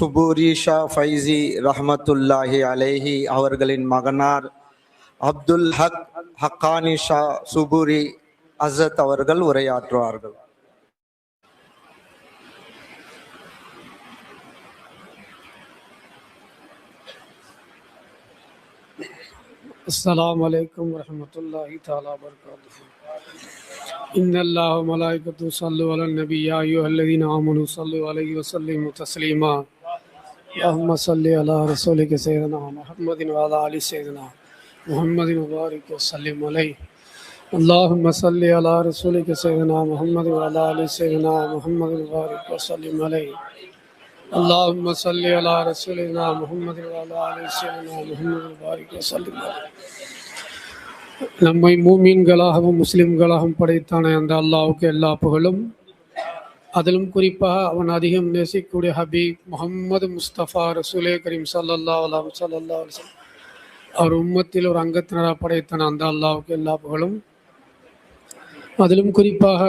சுபூரி ஷா ஃபைசி ரஹமத்துல்லாஹி அலைஹி அவர்களின் மகனார் அப்துல் ஹக் ஹக்கானி ஷா சுபூரி அசத் அவர்கள் உரையாற்றுவார்கள். அஸ்ஸலாமு அலைக்கும் வரஹ்மத்துல்லாஹி தஆலா வபரகாத்துஹு. இன்னல்லாஹ வ மலாயிகத்துஹு யுஸல்லூன அலன் நபி யா அய்யுஹல்லதீன ஆமனூ ஸல்லூ அலைஹி வஸல்லிமு தஸ்லீமா. அல்லாஹும்ம ஸல்லி அலா ரசூலிக ஸய்யிதினா முஹம்மதின் வ அலா ஆலி ஸய்யிதினா முஹம்மதின் வ பாரிக் வ ஸல்லிம் அலைஹி. அல்லாஹும்ம ஸல்லி அலா ரசூலிக ஸய்யிதினா முஹம்மதின் வ அலா ஆலி ஸய்யிதினா முஹம்மதின் வ பாரிக் வ ஸல்லிம் அலைஹி. அல்லாஹும்ம ஸல்லி அலா ரசூலினா முஹம்மதின் வ அலா ஆலி ஸய்யிதினா முஹம்மதின் வ பாரிக் வ ஸல்லிம் அலைஹி. நம்மை மூமீன்களாகவும் முஸ்லிம்களாகவும் படைத்தான அந்த அல்லாஹ்வுக்கு எல்லா புகழும். அதிலும் குறிப்பாக அவன் அதிகம் நேசிக்கக்கூடிய ஹபீப் முஹம்மது முஸ்தபா ரசூலே கரீம் ஸல்லல்லாஹு அலைஹி வஸல்லம் அவர் உம்மத்தில் ஒரு அங்கத்தினராக படைத்தான அந்த அல்லாஹ்வுக்கு எல்லா புகழும். அதிலும் குறிப்பாக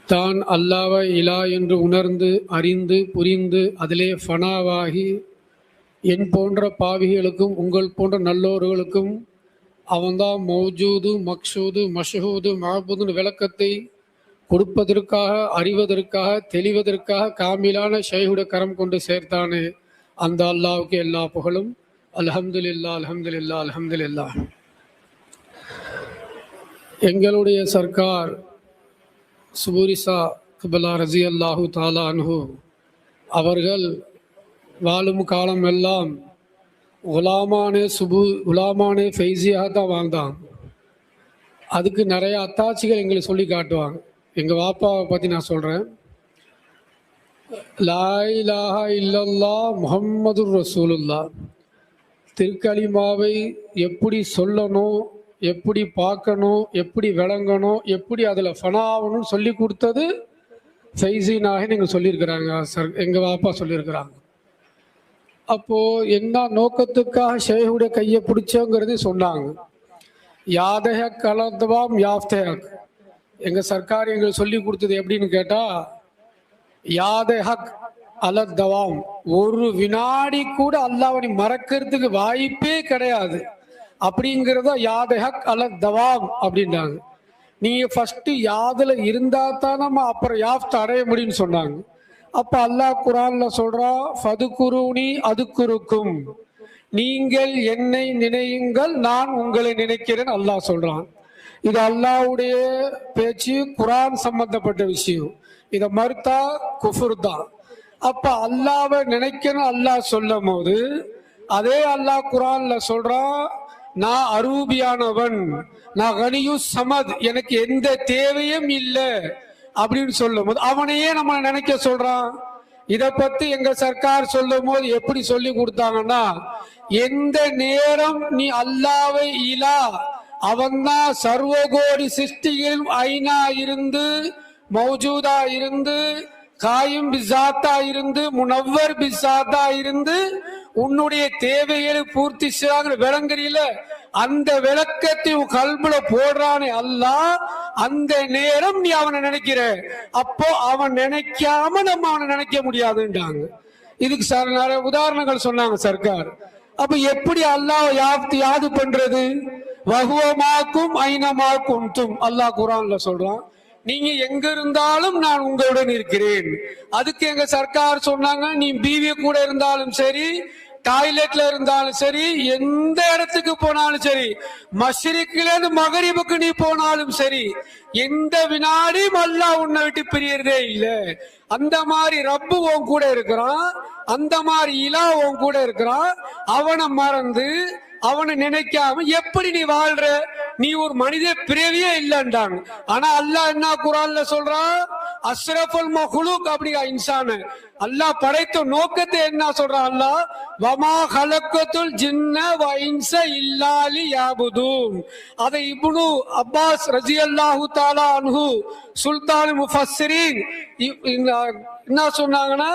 தான் அல்லாஹ்வை இலா என்று உணர்ந்து அறிந்து புரிந்து அதிலே ஃபனாவாகி என் போன்ற பாவிகளுக்கும் உங்கள் போன்ற நல்லோர்களுக்கும் அவன்தான் மௌஜூது மக்சூது மஷஹூது மஹபூதுன்னு விளக்கத்தை கொடுப்பதற்காக அறிவதற்காக தெளிவதற்காக காமிலான ஷைஹுடைய கரம் கொண்டு சேர்த்தானே அந்த அல்லாஹ்வுக்கு எல்லா புகழும். அல்ஹம்துலில்லாஹ் அல்ஹம்துலில்லாஹ் அல்ஹம்துலில்லாஹ். எங்களுடைய சர்க்கார் சுபூரிசா கபலா ரஸி அல்லாஹு தாலா அன்ஹு அவர்கள் வாழும் காலம் எல்லாம் குலாமானே ஃபைசியாக தான் வாழ்ந்தான். அதுக்கு நிறைய அத்தாட்சிகள் எங்களுக்கு சொல்லி காட்டுவாங்க. எங்கள் வாப்பாவை பற்றி நான் சொல்கிறேன். லா இலாஹா இல்லல்லாஹ் முஹம்மதுர் ரசூலுல்லாஹ் திருக்கலிமாவை எப்படி சொல்லணும், எப்படி பார்க்கணும், எப்படி விளங்கணும், எப்படி அதில் ஃபனாகணும்னு சொல்லி கொடுத்தது ஃபைசினாக நீங்கள் சொல்லியிருக்கிறாங்க சார். எங்கள் வாப்பா சொல்லியிருக்கிறாங்க. அப்போது என்ன நோக்கத்துக்காக ஷேஹுடைய கையை பிடிச்சோங்கிறது சொன்னாங்க. யாதஹக் அலத்வாம் யாஃப்தஹக். எங்கள் சர்க்கார் எங்களுக்கு சொல்லி கொடுத்தது எப்படின்னு கேட்டால், யாதஹக் அலத்வாம், ஒரு வினாடி கூட அல்லாஹ்வை மறக்கிறதுக்கு வாய்ப்பே கிடையாது அப்படிங்கிறத யாதஹக் அலத்வாம் அப்படின்றாங்க. நீங்கள் ஃபஸ்ட்டு யாதில் இருந்தால் தான் நம்ம அப்புறம் யாஃப்த் அடைய முடியும்னு சொன்னாங்க. அப்போ அல்லாஹ் குரான்ல சொல்றான், ஃபதுகுருனி அதுக்குருக்கும், நீங்கள் என்னை நினையுங்கள் நான் உங்களை நினைக்கிறேன் அல்லாஹ் சொல்றான். இது அல்லாஹ்வுடைய பேச்சு, குரான் சம்பந்தப்பட்ட விஷயம். இதை மறுத்தா குஃபுர் தான். அப்ப அல்லாஹ்வை நினைக்கணும் அல்லாஹ் சொல்லும் போது அதே அல்லாஹ் குரான்ல சொல்றான், நான் அரூபியானவன், நான் கனியு சமத், எனக்கு எந்த தேவையும் இல்லை அப்படின்னு சொல்லும் போது அவனையே நம்ம நினைக்க சொல்றான். இதை பத்தி எங்க சர்க்கார் சொல்லும் போது எப்படி சொல்லி கொடுத்தாங்கன்னா, எந்த நேரம் நீ அல்லாஹ்வை இலா, அவன்தான் சர்வகோடி சிருஷ்டிகளில் ஐனா இருந்து மௌஜூதா இருந்து காயும் பிசாத்தா இருந்து முனவ்வர் பிசாத்தா இருந்து உன்னுடைய தேவைகளை பூர்த்தி செய்யாங்கிற விளங்குறீல, அந்த விளக்கத்தை உன் கல்புல போடுறானே அல்லாஹ், அந்த நேரம் நீ அவனை நினைக்கிற. அப்போ அவன் நினைக்காம நம்ம அவனை நினைக்க முடியாதுன்றாங்க. இதுக்கு சார் நிறைய உதாரணங்கள் சொன்னாங்க சர்க்கார். அப்ப எப்படி அல்லாஹ் யாது பண்றது? வகுவமாக்கும் ஐனமாக்கும் தும், அல்லாஹ் குரான்ல சொல்றான், நீங்க எங்க இருந்தாலும் நான் உங்களுடன் இருக்கிறேன். அதுக்கு எங்க சர்க்கார் சொன்னாங்க, நீ பீவி கூட இருந்தாலும் சரி, டாய்லெட்ல இருந்தாலும் சரி, எந்த இடத்துக்கு போனாலும் சரி, மஷ்ரிக்ல இருந்து மகரிபுக்கு நீ போனாலும் சரி, எந்த வினாடியும் அல்லாஹ் உன்னை விட்டு பிரியறதே இல்லை. அந்த மாதிரி ரப்பு உன் கூட இருக்கிறான், அந்த மாதிரி இலா உன் கூட இருக்கிறான். அவனை மறந்து அவனை நினைக்காம எப்படி நீ வாழ்ற? நீ ஒரு மனித பிறவியே இல்லைன்றாங்க. ஆனா அல்லாஹ் என்ன குரான்ல சொல்றான், அஸ்ரஃபுல் மஹ்லூக் அப்படிங்க இன்சான். அல்லாஹ் படைத்த நோக்கத்தை என்ன சொல்றான் அல்லாஹ், வமா ஹலக்கத்துல் ஜின்ன வ இன்ஸ இல்லா லியஅபுதூன். அதை இப்னு அப்பாஸ் ரலியல்லாஹு தஆலா அன்ஹு சுல்தான் முஃபஸ்ஸிரீன் என்ன சொன்னாங்கன்னா,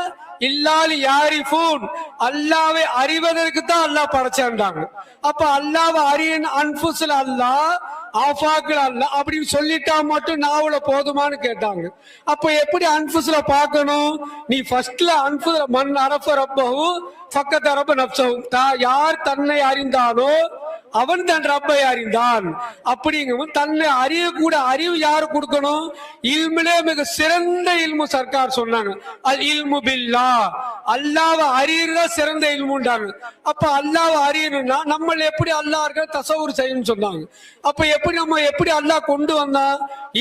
இல்லாலி யாரிஃபூன், அல்லாவை அறிவதற்கு தான் அல்லாஹ் படைச்சான்றாங்க. அப்ப அல்லாவை அறியன் அன்புஸ்ல அல்லாஹ் ஆஃபாக்கள் அல்ல அப்படின்னு சொல்லிட்டா மட்டும் நாவல போதுமானு கேட்டாங்க. அப்ப எப்படி அன்புஸ்ல பார்க்கணும்? நீ ஃபர்ஸ்ட்ல அன்புஸ்ல மண் அரஃப ரப்பஹு ஃபக்கத் அரப நஃப்ஸஹு, யார் தன்னை அறிந்தானோ அவன் தன் ரப்பை அறிந்தான். அப்படிங்கும் தன்னை அறியக்கூட அறிவு யாரு கொடுக்கணும்? இல்மிலே மிக சிறந்த இல்மு சர்க்கார் சொன்னாங்க, அல் இல்மு பில்லா, அல்லாஹ்வை அறியறதா சிறந்த இல்முண்டாங்க. அப்ப அல்லாஹ்வை அறியணும்னா நம்ம எப்படி அல்லாஹ் இருக்க தசவுர் செய்யணும்னு சொன்னாங்க. அப்ப எப்படி அல்லாஹ் கொண்டு வந்தா?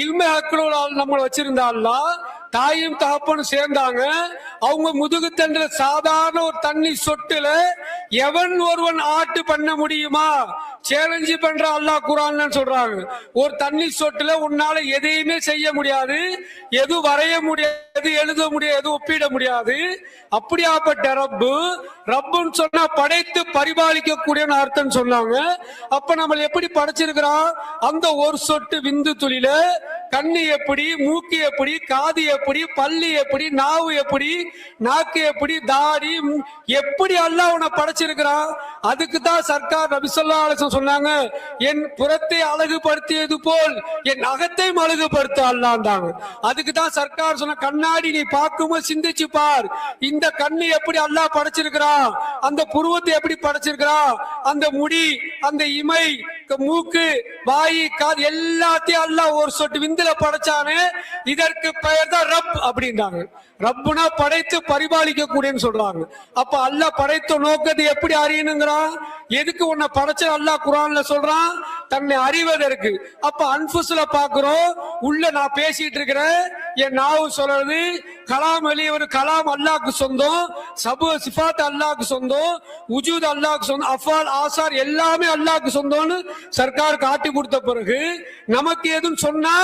இல்ம ஹக்களோட நம்மளை வச்சிருந்தா அல்லாஹ் தாயும் தகப்பனும் சேர்ந்தாங்க. அவங்க முதுகுத்தண்டுல சாதாரண ஒரு தண்ணி சொட்டுல எவன் ஒருவன் ஆட்டு பண்ண முடியுமா சேலஞ்சு பண்ற அல்லாஹ் குர்ஆன்ல சொல்றாங்க. ஒரு தண்ணி சொட்டுல உன்னால எதையுமே செய்ய முடியாது, எது வரைய முடியாது, எழுத முடியாது, எது ஒப்பிட முடியாது. அப்படியாப்பட்ட ரப்புன்னு சொன்னா படைத்து பரிபாலிக்க கூடிய அர்த்தம் சொன்னாங்க. அப்ப நம்ம எப்படி படைச்சிருக்கிறோம்? அந்த ஒரு சொட்டு விந்து துளில கண்ணு எப்படி, மூக்கு எப்படி, காது எப்படி, பல்லு எப்படி, நாவு எப்படி, நாக்கு எப்படி, தாடி எப்படி அல்லாஹ் உன்னை படைச்சிருக்கிறான். அதுக்கு தான் சர்க்கார் நபி ஸல்லல்லாஹு அலைஹி வஸல்லம் சொன்னாங்க, என் புறத்தை அழகுபடுத்தியது போல் என் அகத்தையும் அழகுபடுத்த அல்லாஹ்ன்றாங்க. அதுக்கு தான் சர்க்கார் சொன்ன, கண்ணாடி நீ பார்க்கும்போது சிந்திச்சு பார், இந்த கண்ணு எப்படி அல்லாஹ் படைச்சிருக்கிறான், அந்த புருவத்தை எப்படி படைச்சிருக்கிறான், அந்த முடி, அந்த இமை, மூக்கு, வாய், காது எல்லாத்தையும் அல்லாஹ் ஒரு சொட்டு விந்துல படைச்சானே, இதற்கு பெயர் தான் ரப் அப்படின்றாங்க. ரப்புனா படைத்து பரிபாலிக்க கூடியன்னு சொல்றாங்க. அப்ப அல்லாஹ் படைத்த நோக்கத்தை எப்படி அறியணுங்கிறான்? எதுக்கு உன்னை படைச்ச அல்லாஹ் குர்ஆன்ல சொல்றான்? தன்னை அறிவதற்கு. அப்ப அன்புஸ்ல பாக்குறோம், உள்ள நான் பேசிட்டு இருக்கிறேன், என் நாவு சொல்றது கலாம் வெளியவர், கலாம் அல்லாஹ்க்கு சொந்தம், சபு சிஃபாத் அல்லாஹ்க்கு சொந்தம், உஜூத் அல்லாஹ்க்கு சொந்தம், அஃபால் ஆசார் எல்லாமே அல்லாஹ்க்கு சொந்தம்னு சர்க்கார் காட்டி கொடுத்த பிறகு நமக்கு எதுவும் சொன்னா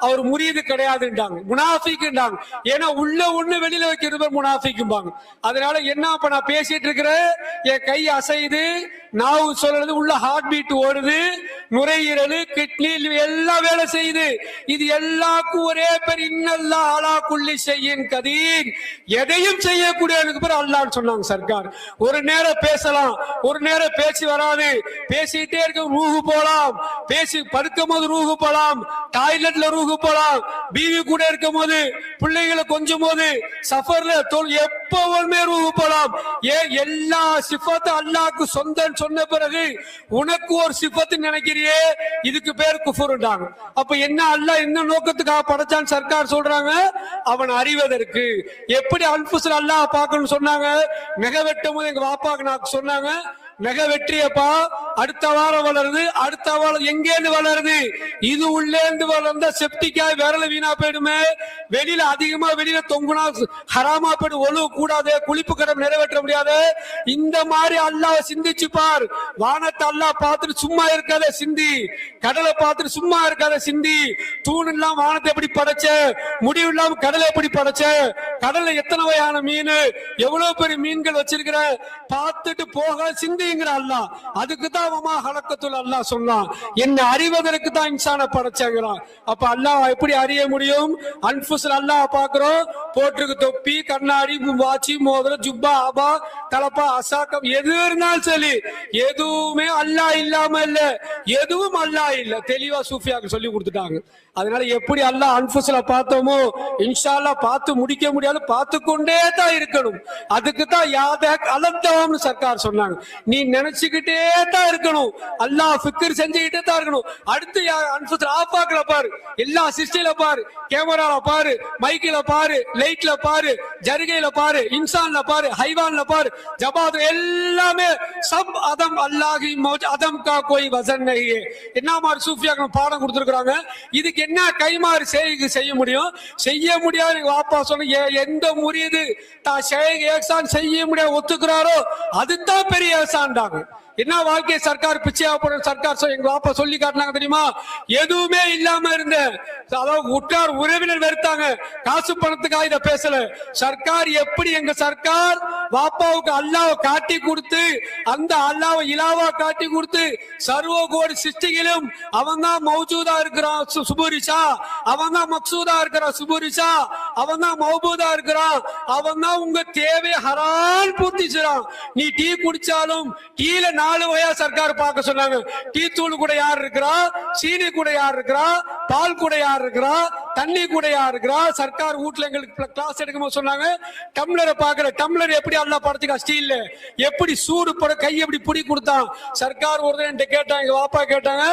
அவர் முரீது கிடையாதுன்றாங்க, முனாஃபிக்ன்றாங்க. ஏன்னா உள்ள ஒண்ணு வெளியில வைக்கிறது முனாஃபிக்கும்பாங்க. அதனால என்ன, இப்ப நான் பேசிட்டு இருக்கிறேன், என் கை அசையுது, நாவு சொல்றது, உள்ள ஹார்ட் பீட் ஓடுது, நுரையீரல், கிட்னி எல்லாம் வேலை செய்யுது. இது எல்லாருக்கும் ஒரே பேர் இன்னல்லாஹ் அலா குல்லி ஷைஇன் கதீர், எதையும் செய்யக்கூடிய பேர் அல்லாஹ்னு சொன்னாங்க சர்க்கார். ஒரு நேரம் பேசலாம், ஒரு நேரம் பேச்சு வராது, பேசிட்டே இருக்க ரூஹு போலாம், பேசி படுக்கும் போது ரூஹு போலாம், டாய்லெட்ல ரூஹு போலாம், பீவி கூட இருக்கும் போது, பிள்ளைகளை கொஞ்சம் போது, சஃபர்ல எப்பவுமே ரூஹு போலாம். ஏன் எல்லா சிஃபத்தும் அல்லாஹ்க்கு சொந்தம் சொன்ன பிறகு உனக்கு ஒரு சிஃபத்து நினைக்கிறியே, இதுக்கு பேர் குஃபுர்ன்றாங்க. அப்ப என்ன அல்லாஹ் என்ன நோக்கத்துக்காக படைச்சான் சர்க்கார் சொல்றாங்க? அவன் அறிவதற்கு. எப்படி அன்புஸ்ல அல்லாஹ் பார்க்கணும்னு சொன்னாங்க? மிக வெட்டும் போது எங்க வாப்பாக்கு நான் சொன்னாங்க, மிக வெற்றியப்பா அடுத்த வாரம் வளருது, அடுத்த வாரம் எங்கேருந்து வளருது? இது உள்ளேந்து வளர்ந்தா செப்டிக்காய் விரல வீணா போயிடுமே, வெளியில அதிகமா வெளியில தொங்குனா ஹராமா போயிடு, ஒழுவு கூடாது, குளிப்பு கடமை நிறைவேற்ற முடியாது. இந்த மாதிரி அல்லாஹ் சிந்திச்சு பார். வானத்தை அல்லாஹ் பார்த்துட்டு சும்மா இருக்காத சிந்தி, கடலை பார்த்துட்டு சும்மா இருக்காத சிந்தி. தூண் இல்லாம வானத்தை எப்படி படைச்ச, முடிவு இல்லாம கடலை எப்படி படைச்ச, கடல்ல எத்தனை வகையான மீன், எவ்வளவு பெரிய மீன்கள் வச்சிருக்கிற, பார்த்துட்டு போக சிந்திங்கிற அல்லாஹ். அதுக்கு தான் ஹலக்கத்துல் அல்லாஹ் சொன்னான், என்ன அறிவதற்கு தான் இன்சானை படைச்சாங்கிறான். அப்ப அல்லாஹ் எப்படி அறிய முடியும்? அன்புஸ்ல அல்லாஹ் பாக்குறோம், போட்டிருக்கு தொப்பி, கண்ணாடி, வாட்சி, மோதிரம், ஜுப்பா, ஆபா, தலப்பா, அசாக்கம், எது இருந்தாலும் சரி, எதுவுமே அல்லாஹ் இல்லாம இல்ல, எதுவும் அல்லாஹ் இல்ல, தெளிவா சூஃபியாக்கு சொல்லி கொடுத்துட்டாங்க. அதனால எப்படி அல்லாஹ் அன்புஸ்ல பார்த்தோமோ இன்ஷா அல்லாஹ் பார்த்து முடிக்க முடியாது, பார்த்து கொண்டே தான் இருக்கணும். அதுக்கு தான் யாதக் அலத்தவம்னு சர்க்கார் சொன்னாங்க. நீ நினைச்சுக்கிட்டே தான் இருக்கணும், அல்லாஹ் ஃபிக்ர் செஞ்சுக்கிட்டே தான் இருக்கணும். அடுத்து அன்புஸ்ல ஆஃபாக்ல பாரு, எல்லா சிஸ்டில பாரு, கேமரால பாரு, மைக்கில பாரு, லைட்ல பாரு, ஜரிகையில பாரு, இன்சான்ல பாரு, ஹைவான்ல பாரு, ஜபாத் எல்லாமே சப் அதம் அல்லாஹி மௌஜ் அதம் கா கோய் வசன் நஹி. என்ன மாதிரி சூஃபியாக்கு பாடம் கொடுத்துருக்காங்க. இதுக்கு என்ன கைமாறு செய்ய முடியும்? செய்ய முடியாது. வாப்பா சொன்ன எந்த முறியது தான் செய்ய முடியாது ஒத்துக்கிறாரோ அதுதான் பெரிய ஏசான்டாங்க. என்ன வாழ்க்கை சர்க்கார் பிச்சையா போன சர்க்கார் எங்க வாப்பா சொல்லி காட்டினாங்க தெரியுமா? எதுவுமே இல்லாம இருந்த, அதாவது உற்றார் உறவினர் வெறுத்தாங்க, காசு பணத்துக்காக இதை பேசல. சர்க்கார் எப்படி எங்க சர்க்கார் வாப்பாவுக்கு அல்லாஹ் காட்டி கொடுத்து, அந்த அல்லாஹ் இலாவா காட்டி கொடுத்து, சர்வ கோடி சிருஷ்டிகளும் அவன் தான் மௌஜூதா இருக்கிறான் சுபுரிஷா, அவன் தான் மக்சூதா இருக்கிறான் சுபுரிஷா, அவன் தான் மௌபூதா இருக்கிறான், அவன் தான் உங்க தேவை ஹரான் பூர்த்தி செய்றான். நீ டீ குடிச்சாலும் டீல 4 வகையா சர்க்கார் பார்க்க சொன்னாங்க. டீ தூள் கூட யார் இருக்கிறா, சீனி கூட யார் இருக்கிறா, பால் கூட யார் இருக்கிறா, தண்ணி கூட யார் இருக்கிறா. சர்க்கார் வீட்டுல எங்களுக்கு கிளாஸ் எடுக்கும்போது சொன்னாங்க, டம்ளரை பாக்குற, டம்ளர் எப்படி அல்லா படத்துக்கா ஸ்டீல்ல எப்படி சூடு பட கை எப்படி புடி கொடுத்தான். சர்க்கார் ஒரு என்கிட்ட கேட்டாங்க, எங்க வாப்பா கேட்டாங்க,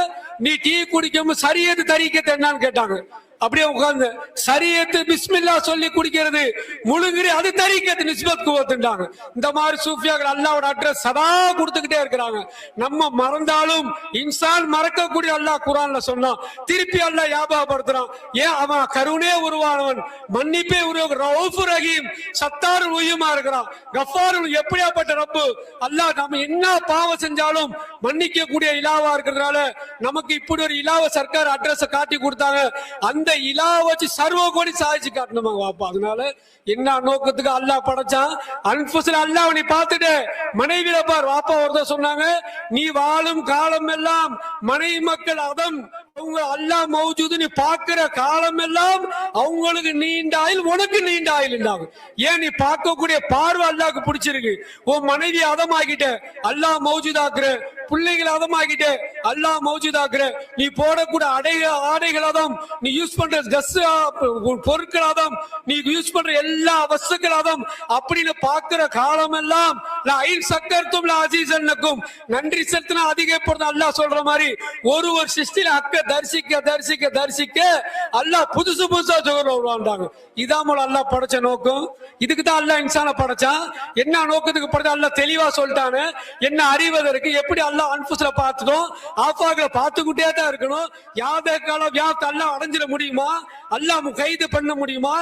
நீ டீ குடிக்கும் சரியது தரிக்கத்தை என்னன்னு கேட்டாங்க. அப்படியே உட்கார்ந்து சரியத்து பிஸ்மில்லா சொல்லி குடிக்கிறது முழுங்குறி அது தரிக்கத்து நிஸ்பத் குவத்துட்டாங்க. இந்த மாதிரி சூஃபியாக்கள் அல்லாவோட அட்ரஸ் சதா கொடுத்துக்கிட்டே இருக்கிறாங்க. நம்ம மறந்தாலும் இன்சான் மறக்கக்கூடிய அல்லாஹ் குர்ஆன்ல சொன்னான். திருப்பி அல்லாஹ் ஞாபகப்படுத்துறான். ஏன் அவன் கருணே உருவானவன், மன்னிப்பே உருவாக ரவுஃபுர் ரஹீம், சத்தாருல் உய்யுமா இருக்கிறான். கஃபாருல் எப்படியாப்பட்ட ரப்பு அல்லாஹ். நம்ம என்ன பாவம் செஞ்சாலும் மன்னிக்க கூடிய இலாவா இருக்கிறதுனால நமக்கு இப்படி ஒரு இலாவ சர்க்கார் அட்ரஸ் காட்டி கொடுத்தாங்க. அந்த இலா வச்சு சர்வ கோடி சாதிச்சு காட்டணுமா வாப்பா. அதனால என்ன நோக்கத்துக்கு அல்லாஹ் படைச்சான். அன்புஸ்ல அல்லாஹ் நீ பார்த்துட்டு மனைவியில பார். வாப்பா ஒருத்தர் சொன்னாங்க, நீ வாழும் காலம் எல்லாம் மனைவி மக்கள் அதம் அவங்க அல்லாஹ் மௌஜூது நீ பாக்குற காலம் எல்லாம் அவங்களுக்கு நீண்ட ஆயுள், உனக்கு நீண்ட ஆயுள் இருந்தாங்க. ஏன் நீ பார்க்கக்கூடிய பார்வை அல்லாஹ்க்கு பிடிச்சிருக்கு. உன் மனைவி அதமாக்கிட்ட அல்லாஹ் மௌஜூதாக்குற, பிள்ளைகளை அதமாக்கிட்ட அல்லாஹ் மௌஜூதாக்குற, நீ போடக்கூடிய ஆடைகள் அதம், நீ யூஸ் பண்ற ட்ரெஸ் பொருட்கள் அதம், நீ யூஸ் பண்ற எல்லா வஸ்துக்கள் அதம் அப்படின்னு பாக்குற காலம் எல்லாம் சக்கர்த்தும் அசீசன்னுக்கும் நன்றி செலுத்தினா அதிகப்படுத்த அல்லாஹ் சொல்ற மாதிரி ஒரு சிருஷ்டில அக்க தரிசிக்க தரிசிக்க தரிசிக்க அல்லாஹ் புதுசு புதுசா சொல்றாங்க. இதான் அல்லாஹ் படைச்ச நோக்கம். இதுக்கு தான் அல்லாஹ் இன்சான படைச்சான். என்ன நோக்கத்துக்கு படைச்சா அல்லாஹ் தெளிவா சொல்லிட்டானு. என்ன அறிவதற்கு எப்படி அல்லாஹ் அன்புஸ்ல பார்த்துட்டோம், ஆஃபாக்ல பார்த்துக்கிட்டே தான் இருக்கணும். யாத காலம் யாத்த அல்லாஹ் அடைஞ்சிட முடியுமா, அல்லாஹ் கைது பண்ண முடியுமா?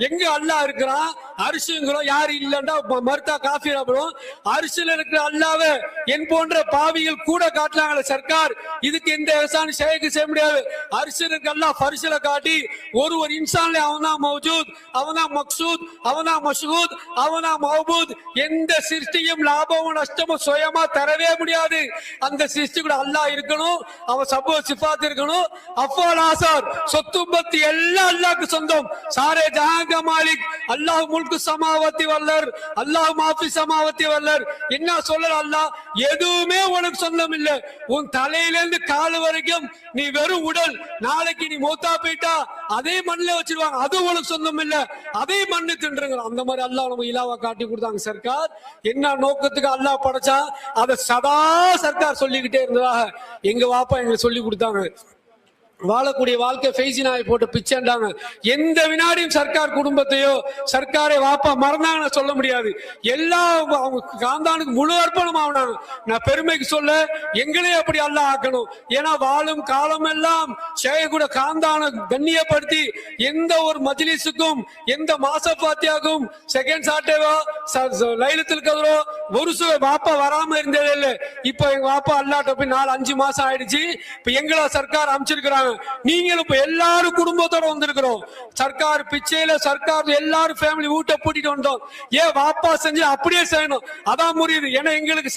எங்க அல்லாஹ் இருக்கிறான் அரிசிங்கிறோம், யாரு இல்லன்னா மறுத்தா காஃபிரா போடும். அரிசில இருக்கிற அல்லாஹ்வை என் போன்ற பாவிகள் கூட காட்டலாங்களே சர்க்கார். இதுக்கு எந்த எஹ்சான் செய்ய முடியாது. அரிசில இருக்க அல்லாஹ் ஃபர்ஸ்ல காட்டி ஒரு இன்சான்ல அவன்தான் மௌஜூத், அவன்தான் மக்சூத், அவன்தான் மஷ்ஹூத், அவன்தான் மௌபூத். எந்த சிருஷ்டியும் லாபமும் நஷ்டமும் சுயமா தரவே முடியாது. அந்த சிருஷ்டி கூட அல்லாஹ் இருக்கணும், அவன் சபோ சிஃபாத் இருக்கணும். அஃபால் ஆசார் சொத்து பத்தி எல்லாம் அல்லாஹ்க்கு சொந்தம். சாரே ஜஹான் கா மாலிக் அல்லாஹ் முல்கு சமாவத்தி வல்லர், அல்லாஹ் மாஃபி சமாவத்தி வல்லர். என்ன சொல்லல அல்லாஹ், எதுவுமே உனக்கு சொந்தம் இல்ல. உன் தலையிலிருந்து கால் வரைக்கும் நீ வெறும் உடல். நாளைக்கு நீ மௌத்தா போயிட்டா அதே மண்ணில வச்சிருவாங்க, அது உனக்கு சொந்தம் இல்ல, அதே மண்ணு தின்றுங்க. அந்த மாதிரி அல்லாஹ் நம்ம இலாவா காட்டி கொடுத்தாங்க சர்க்கார். என்ன நோக்கத்துக்கு அல்லாஹ் படைச்சா அதை சதா சர்க்கார் சொல்லிக்கிட்டே இருந்ததாக எங்க வாப்பா எங்களுக்கு சொல்லி கொடுத்தாங்க. வாழக்கூடிய வாழ்க்கை ஃபெய்சினாவை போட்டு பிச்சைண்டாங்க. எந்த வினாடியும் சர்க்கார் குடும்பத்தையோ சர்க்காரை வாப்பா மறந்தாங்கன்னு சொல்ல முடியாது. எல்லா அவங்க காந்தானுக்கு முழு அர்ப்பணம் ஆனாங்க. நான் பெருமைக்கு சொல்ல எங்களே அப்படி அல்லாஹ் ஆக்கணும். ஏன்னா வாழும் காலம் எல்லாம் கூட காந்தான கண்ணியப்படுத்தி எந்த ஒரு மஜ்லிஸுக்கும் எந்த மாசபாத்தியாக்கும் செகண்ட் சாட்டேவோ லைலத்தில் கதரோ ஒரு வாப்பா வராம இருந்ததே இல்லை. இப்ப எங்க வாப்பா அல்லாட்ட போய் 4-5 மாசம் ஆயிடுச்சு. இப்ப எங்களை சர்க்கார் அமைச்சிருக்கிறாங்க. நீங்களும் இப்ப எல்லாரும் குடும்பத்தோட வந்திருக்கிறோம். சர்க்கார் பிச்சையில சர்க்கார் எல்லாரும் ஃபேமிலி வீட்டை பூட்டிட்டு வந்தோம். ஏன் வாப்பா செஞ்சு அப்படியே செய்யணும், அதான் முடியுது. ஏன்னா எங்களுக்கு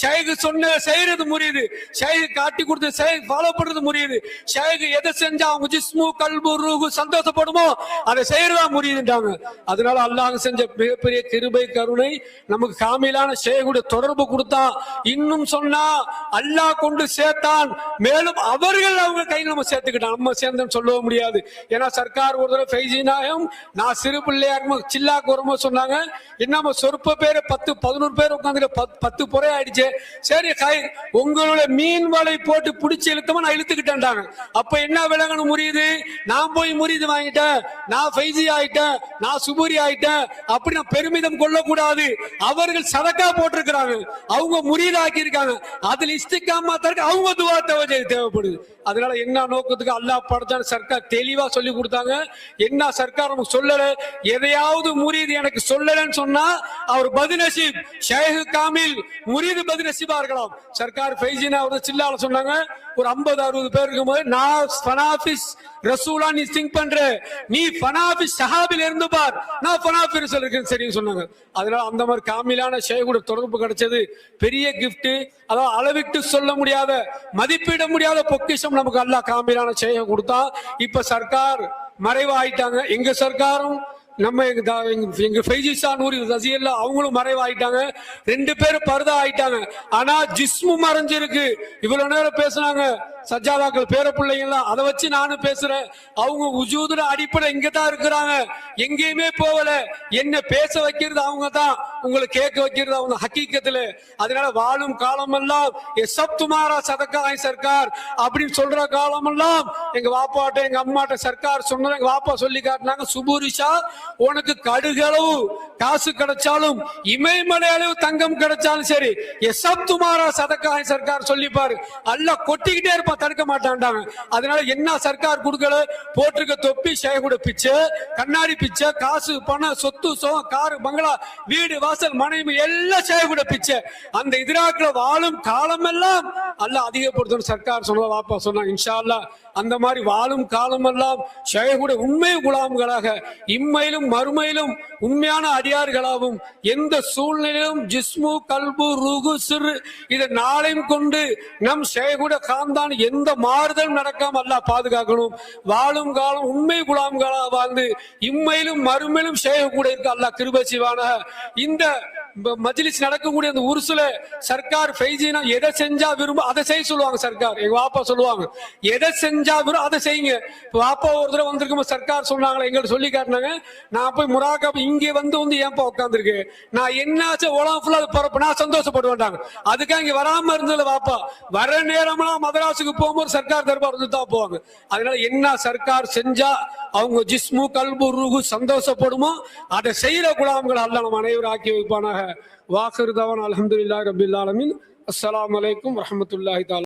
ஷேகு சொன்ன செய்யறது முடியுது, ஷேகு காட்டி கொடுத்து ஃபாலோ பண்றது முடியுது. ஷேகு எதை செஞ்சா அவங்க ஜிஸ்மு கல்பு ரூஹு சந்தோஷப்படுமோ அதை செய்யறதா முடியுதுட்டாங்க. அதனால அல்லாஹ் செஞ்ச மிகப்பெரிய கிருபை கருணை நமக்கு காமிலான ஷேகுடைய தொடர்பு கொடுத்தா. இன்னும் சொன்னா அல்லாஹ் கொண்டு சேர்த்தான், மேலும் அவர்கள் அவங்க கையில் நம்ம சேர்த்துக்கிட்டோம். நம்ம சேர்ந்தோம் சொல்லவும் முடியாது. ஏன்னா சர்க்கார் ஒரு தடவை ஃபெய்சினாயும் நான் சிறு பிள்ளையா இருக்கும் சில்லாக்கு வரும்போது சொன்னாங்க, என்ன சொற்ப பேர் 10-11 பேர் உட்காந்து 10 புறை ஆயிடுச்சு. சரி உங்களுடைய மீன் வலை போட்டு பிடிச்சி இழுத்தமா நான் இழுத்துக்கிட்டேன்டாங்க. அப்ப என்ன விலங்கணும் முறியுது, நான் போய் முறியுது வாங்கிட்டேன், நான் ஃபெய்சி ஆயிட்டேன், நான் சுபூரி ஆயிட்டேன் அப்படி நான் பெருமிதம் கொள்ளக்கூடாது. அவர்கள் சதக்கா போட்டிருக்கிறாங்க, அவங்க முறியதாக்கி இருக்காங்க. அதுல இஸ்திகாமா தருக்கு அவங்க துவா தேவைப்படுது. அதனால என்ன நோக்கத்துக்கு அல்லாஹ் படைச்சான் சர்க்கார் தெளிவா சொல்லி கொடுத்தாங்க. என்ன சர்க்கார் நமக்கு சொல்லல, எதையாவது முரீது எனக்கு சொல்லலன்னு சொன்னா அவர் பதுநசீப் ஷேக் காமில் முரீது பதுநசீபா இருக்கலாம். சர்க்கார் ஃபைசினா ஒரு சில்லால சொன்னாங்க, ஒரு 50-60 பேர் இருக்கும்போது நான் ஃபனாஃபிஸ் ரசூலா நீ திங்க் பண்ற, நீ ஃபனாஃபிஸ் சஹாபில இருந்து பார், நான் ஃபனாஃபி ரசூல் இருக்கேன் சரின்னு சொன்னாங்க. அதனால அந்த மாதிரி காமிலான ஷேகோட தொடர்பு கிடைச்சது பெரிய கிஃப்ட். அதாவது அளவிட்டு சொல்ல முடியாத மதிப்பிட முடியாத பொக்கிஷம் நமக்கு அல்லாஹ் காமிலான ஷேக கொடுத்தா. இப்ப சர்க்கார் மறைவாயிட்டாங்க. எங்க சர்க்காரும் நம்ம எங்க ஃபைஜி ஷா நூரி ரசிகல்ல அவங்களும் மறைவாயிட்டாங்க. 2 பேரும் பர்தா ஆயிட்டாங்க. ஆனா ஜிஸ்மு மறைஞ்சிருக்கு. இவ்வளவு நேரம் பேசுனாங்க சஜ்ஜாதாக்கள் பேர பிள்ளைங்கலாம், அதை வச்சு நானும் பேசுறேன். அவங்க உஜூதுல அடிப்படை இங்கதான் இருக்கிறாங்க, எங்கேயுமே போகல. என்ன பேச வைக்கிறது அவங்க தான், உங்களை கேட்க வைக்கிறது அவங்க ஹக்கீக்கத்துல. அதனால வாழும் காலமெல்லாம் சப் துமாரா சதக்காய் சர்க்கார் அப்படின்னு சொல்ற காலமெல்லாம் எங்க வாப்பாட்ட எங்க அம்மாட்ட சர்க்கார் சொன்னது எங்க வாப்பா சொல்லி காட்டினாங்க. சுபூரிஷா, உனக்கு கடுகளவு காசு கிடைச்சாலும் இமயமலை அளவு தங்கம் கிடைச்சாலும் சரி, சப் துமாரா சதக்காய் சர்க்கார் சொல்லிப்பாரு. அல்ல கொட்டிக்கிட்டே இருப்பா, தடுக்க மாட்டான்டாங்க. அதனால என்ன சர்க்கார் கொடுக்கல, போட்டிருக்க தொப்பி ஷேகுட பிச்சை, கண்ணாடி பிச்சை, காசு பணம் சொத்து காரு பங்களா வீடு வாசல் மனைவி எல்லாம் ஷேகுட பிச்சை. அந்த இதிராக்களை வாழும் காலம் எல்லாம் அல்ல அதிகப்படுத்தணும் சர்க்கார் சொன்னதா வாப்பா சொன்னாங்க. இன்ஷா அல்லாஹ் அந்த மாதிரி வாழும் காலமெல்லாம் ஷேகுட உண்மை குலாம்களாக இம்மையிலும் மறுமையிலும் உண்மையான அடியார்களாகவும் எந்த சூழ்நிலையிலும் ஜிஸ்மு கல்பு ரூகு சிறு இதை நாளையும் கொண்டு நம் ஷேகுட காந்தான் எந்த மாறுதலும் நடக்காம அல்லாஹ் பாதுகாக்கணும். வாழும் காலம் உண்மை குலாம்களாக வாழ்ந்து இம்மையிலும் மறுமையிலும் ஷேகு கூட இருக்க அல்லாஹ் கிருபை செய்வானாக. இந்த மஜ்லிஸ் நடக்கக்கூடிய அந்த உருசுல சர்க்கார் ஃபைஜினா எதை செஞ்சா விரும்ப அதை செய்ய சொல்லுவாங்க சர்க்கார். எங்க வாப்பா சொல்லுவாங்க, எதை செஞ்சா விரும்ப அதை செய்யுங்க. வாப்பா ஒரு தடவை வந்திருக்கும் சர்க்கார் சொன்னாங்களே, எங்கிட்ட சொல்லி காட்டினாங்க. நான் போய் முராக்கப் இங்கே வந்து ஏன்பா உட்காந்துருக்கு, நான் என்னாச்சும் உலகம் ஃபுல்லா பரப்பு நான் சந்தோஷப்படுவேன்டாங்க. அதுக்காக இங்க வராம இருந்தது வாப்பா. வர நேரம்லாம் மதராசுக்கு போகும்போது சர்க்கார் தர்பார் வந்து தான் போவாங்க. அதனால என்ன சர்க்கார் செஞ்சா அவங்க ஜிஸ்மு கல்பு ரூஹு சந்தோஷப்படுமோ அதை செய்யற குலாம்கள் அல்லாஹ் நம்ம அனைவரும் ஆக்கி வைப்பானாக. வாஹிர் தவான் அல்ஹம்துலில்லாஹி ரப்பில் ஆலமீன். அஸ்ஸலாமு அலைக்கும் வரஹ்மத்துல்லாஹி தஆலா.